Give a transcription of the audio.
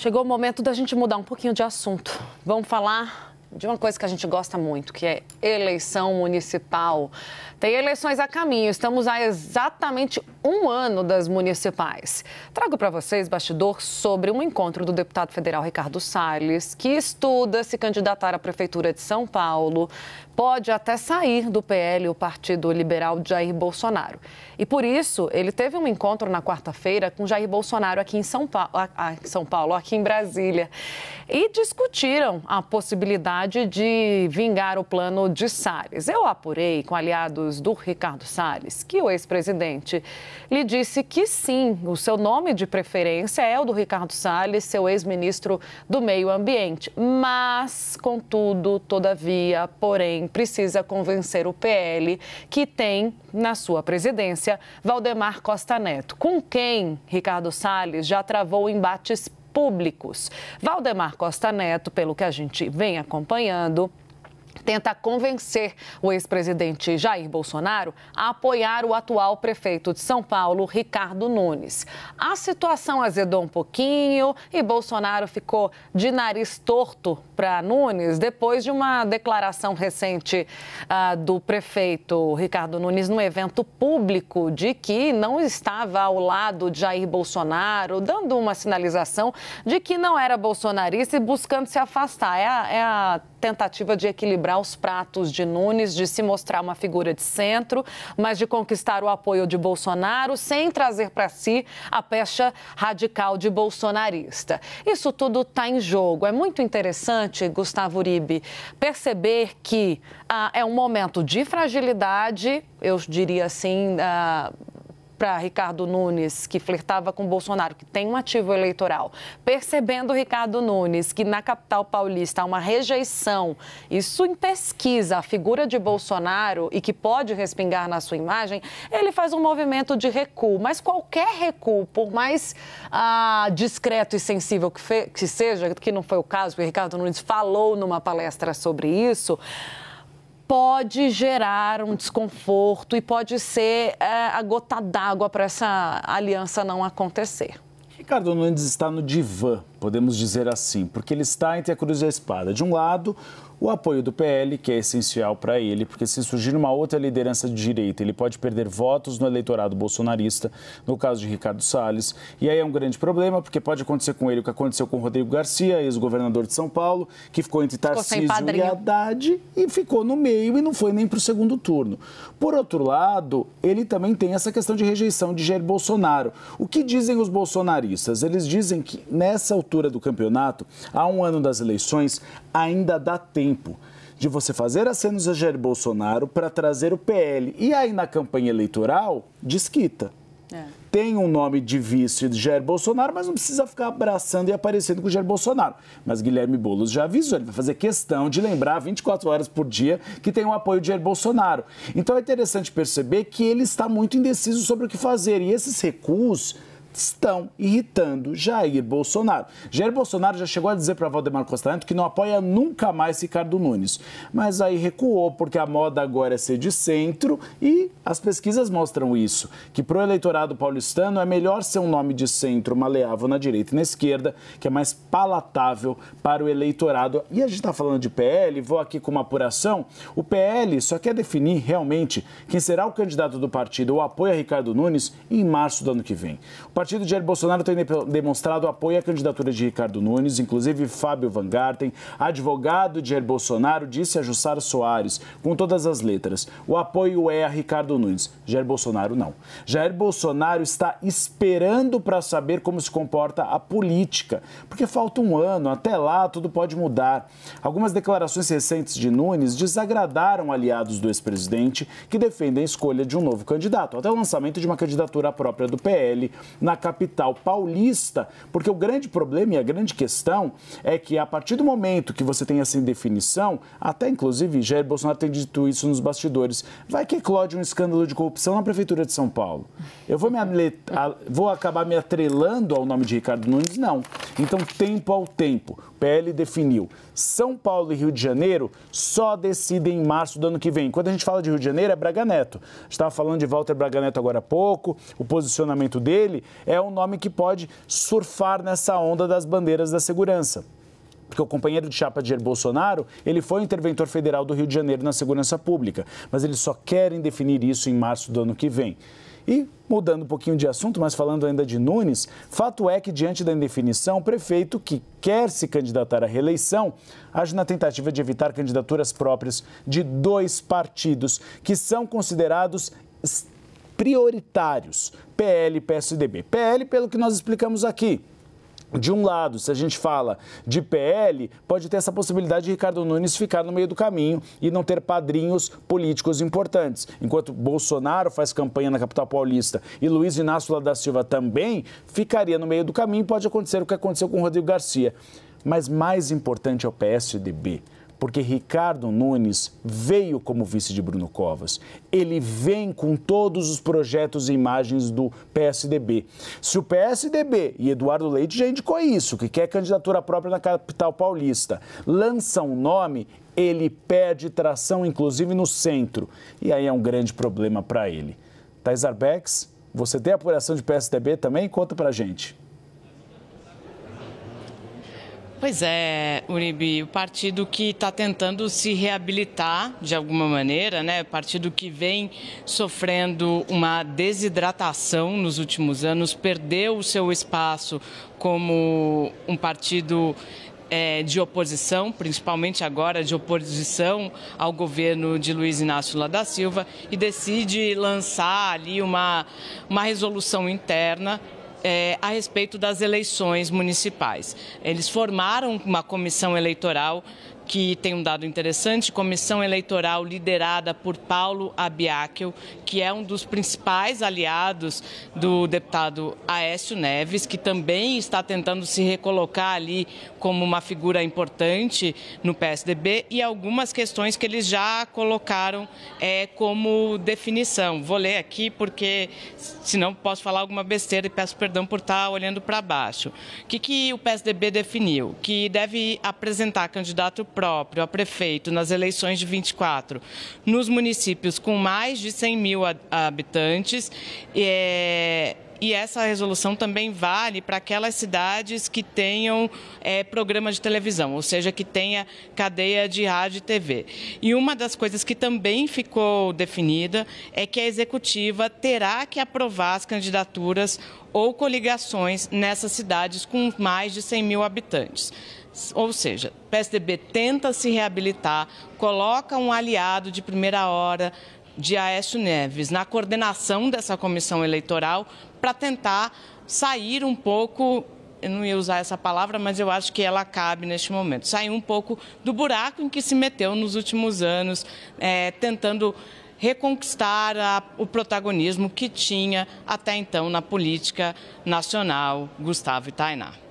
Chegou o momento da gente mudar um pouquinho de assunto. Vamos falar de uma coisa que a gente gosta muito, que é eleição municipal. Tem eleições a caminho, estamos há exatamente um ano das municipais. Trago para vocês bastidor sobre um encontro do deputado federal Ricardo Salles, que estuda se candidatar à Prefeitura de São Paulo. Pode até sair do PL, o Partido Liberal de Jair Bolsonaro. E por isso, ele teve um encontro na quarta-feira com Jair Bolsonaro aqui em São Paulo, aqui em Brasília. E discutiram a possibilidade de vingar o plano de Salles. Eu apurei com aliados do Ricardo Salles que o ex-presidente lhe disse que sim, o seu nome de preferência é o do Ricardo Salles, seu ex-ministro do Meio Ambiente. Mas, contudo, todavia, porém, precisa convencer o PL, que tem na sua presidência Valdemar Costa Neto, com quem Ricardo Salles já travou embates públicos. Valdemar Costa Neto, pelo que a gente vem acompanhando, tenta convencer o ex-presidente Jair Bolsonaro a apoiar o atual prefeito de São Paulo, Ricardo Nunes. A situação azedou um pouquinho e Bolsonaro ficou de nariz torto para Nunes depois de uma declaração recente do prefeito Ricardo Nunes no evento público de que não estava ao lado de Jair Bolsonaro, dando uma sinalização de que não era bolsonarista e buscando se afastar. É a tentativa de equilibrar os pratos de Nunes, de se mostrar uma figura de centro, mas de conquistar o apoio de Bolsonaro sem trazer para si a pecha radical de bolsonarista. Isso tudo está em jogo. É muito interessante, Gustavo Uribe, perceber que é um momento de fragilidade, eu diria assim, para Ricardo Nunes, que flertava com Bolsonaro, que tem um ativo eleitoral, percebendo Ricardo Nunes que na capital paulista há uma rejeição, isso em pesquisa, a figura de Bolsonaro e que pode respingar na sua imagem, ele faz um movimento de recuo. Mas qualquer recuo, por mais discreto e sensível que seja, que não foi o caso, porque Ricardo Nunes falou numa palestra sobre isso, pode gerar um desconforto e pode ser a gota d'água para essa aliança não acontecer. Ricardo Nunes está no divã, podemos dizer assim, porque ele está entre a cruz e a espada. De um lado, o apoio do PL, que é essencial para ele, porque se surgir uma outra liderança de direita, ele pode perder votos no eleitorado bolsonarista, no caso de Ricardo Salles. E aí é um grande problema, porque pode acontecer com ele o que aconteceu com Rodrigo Garcia, ex-governador de São Paulo, que ficou entre Tarcísio e Haddad e ficou no meio e não foi nem para o segundo turno. Por outro lado, ele também tem essa questão de rejeição de Jair Bolsonaro. O que dizem os bolsonaristas? Eles dizem que nessa altura do campeonato, há um ano das eleições, ainda dá tempo de você fazer acenos a Jair Bolsonaro para trazer o PL. E aí, na campanha eleitoral, desquita. Tem um nome de vice de Jair Bolsonaro, mas não precisa ficar abraçando e aparecendo com o Jair Bolsonaro. Mas Guilherme Boulos já avisou, ele vai fazer questão de lembrar 24 horas por dia que tem o apoio de Jair Bolsonaro. Então é interessante perceber que ele está muito indeciso sobre o que fazer. E esses recuos estão irritando Jair Bolsonaro. Jair Bolsonaro já chegou a dizer para Valdemar Costa Neto que não apoia nunca mais Ricardo Nunes. Mas aí recuou, porque a moda agora é ser de centro e as pesquisas mostram isso, que para o eleitorado paulistano é melhor ser um nome de centro maleável na direita e na esquerda, que é mais palatável para o eleitorado. E a gente está falando de PL, vou aqui com uma apuração. O PL só quer definir realmente quem será o candidato do partido ou apoia Ricardo Nunes em março do ano que vem. O partido de Jair Bolsonaro tem demonstrado apoio à candidatura de Ricardo Nunes, inclusive Fábio Van Garten, advogado de Jair Bolsonaro, disse a Jussara Soares, com todas as letras, o apoio é a Ricardo Nunes. Jair Bolsonaro não. Jair Bolsonaro está esperando para saber como se comporta a política, porque falta um ano, até lá tudo pode mudar. Algumas declarações recentes de Nunes desagradaram aliados do ex-presidente que defendem a escolha de um novo candidato, até o lançamento de uma candidatura própria do PL na capital paulista, porque o grande problema e a grande questão é que a partir do momento que você tem essa indefinição, até inclusive Jair Bolsonaro tem dito isso nos bastidores, vai que eclode um escândalo de corrupção na Prefeitura de São Paulo. Eu vou acabar me atrelando ao nome de Ricardo Nunes? Não. Então, tempo ao tempo, o PL definiu. São Paulo e Rio de Janeiro só decidem em março do ano que vem. Quando a gente fala de Rio de Janeiro, é Braga Neto. A gente estava falando de Walter Braga Neto agora há pouco. O posicionamento dele é um nome que pode surfar nessa onda das bandeiras da segurança. Porque o companheiro de chapa de Jair Bolsonaro, ele foi o interventor federal do Rio de Janeiro na segurança pública, mas eles só querem definir isso em março do ano que vem. E, mudando um pouquinho de assunto, mas falando ainda de Nunes, fato é que, diante da indefinição, o prefeito que quer se candidatar à reeleição age na tentativa de evitar candidaturas próprias de 2 partidos que são considerados prioritários, PL e PSDB. PL, pelo que nós explicamos aqui. De um lado, se a gente fala de PL, pode ter essa possibilidade de Ricardo Nunes ficar no meio do caminho e não ter padrinhos políticos importantes. Enquanto Bolsonaro faz campanha na capital paulista e Luiz Inácio Lula da Silva também ficaria no meio do caminho, pode acontecer o que aconteceu com o Rodrigo Garcia. Mas mais importante é o PSDB. Porque Ricardo Nunes veio como vice de Bruno Covas. Ele vem com todos os projetos e imagens do PSDB. Se o PSDB, e Eduardo Leite já indicou isso, que quer candidatura própria na capital paulista, lança um nome, ele perde tração, inclusive no centro. E aí é um grande problema para ele. Thais Arbex, você tem apuração de PSDB também? Conta pra gente. Pois é, Uribe, o partido que está tentando se reabilitar de alguma maneira, né? O partido que vem sofrendo uma desidratação nos últimos anos, perdeu o seu espaço como um partido de oposição, principalmente agora de oposição ao governo de Luiz Inácio Lula da Silva, e decide lançar ali uma resolução interna a respeito das eleições municipais. Eles formaram uma comissão eleitoral que tem um dado interessante, comissão eleitoral liderada por Paulo Abiakel, que é um dos principais aliados do deputado Aécio Neves, que também está tentando se recolocar ali como uma figura importante no PSDB, e algumas questões que eles já colocaram como definição. Vou ler aqui porque senão posso falar alguma besteira e peço perdão por estar olhando para baixo. O que o PSDB definiu? Que deve apresentar candidato próprio a prefeito nas eleições de 24 nos municípios com mais de 100 mil habitantes, e essa resolução também vale para aquelas cidades que tenham programa de televisão, ou seja, que tenha cadeia de rádio e TV. E uma das coisas que também ficou definida é que a executiva terá que aprovar as candidaturas ou coligações nessas cidades com mais de 100 mil habitantes. Ou seja, o PSDB tenta se reabilitar, coloca um aliado de primeira hora de Aécio Neves na coordenação dessa comissão eleitoral para tentar sair um pouco, eu não ia usar essa palavra, mas eu acho que ela cabe neste momento, sair um pouco do buraco em que se meteu nos últimos anos, tentando reconquistar o protagonismo que tinha até então na política nacional. Gustavo e Tainá.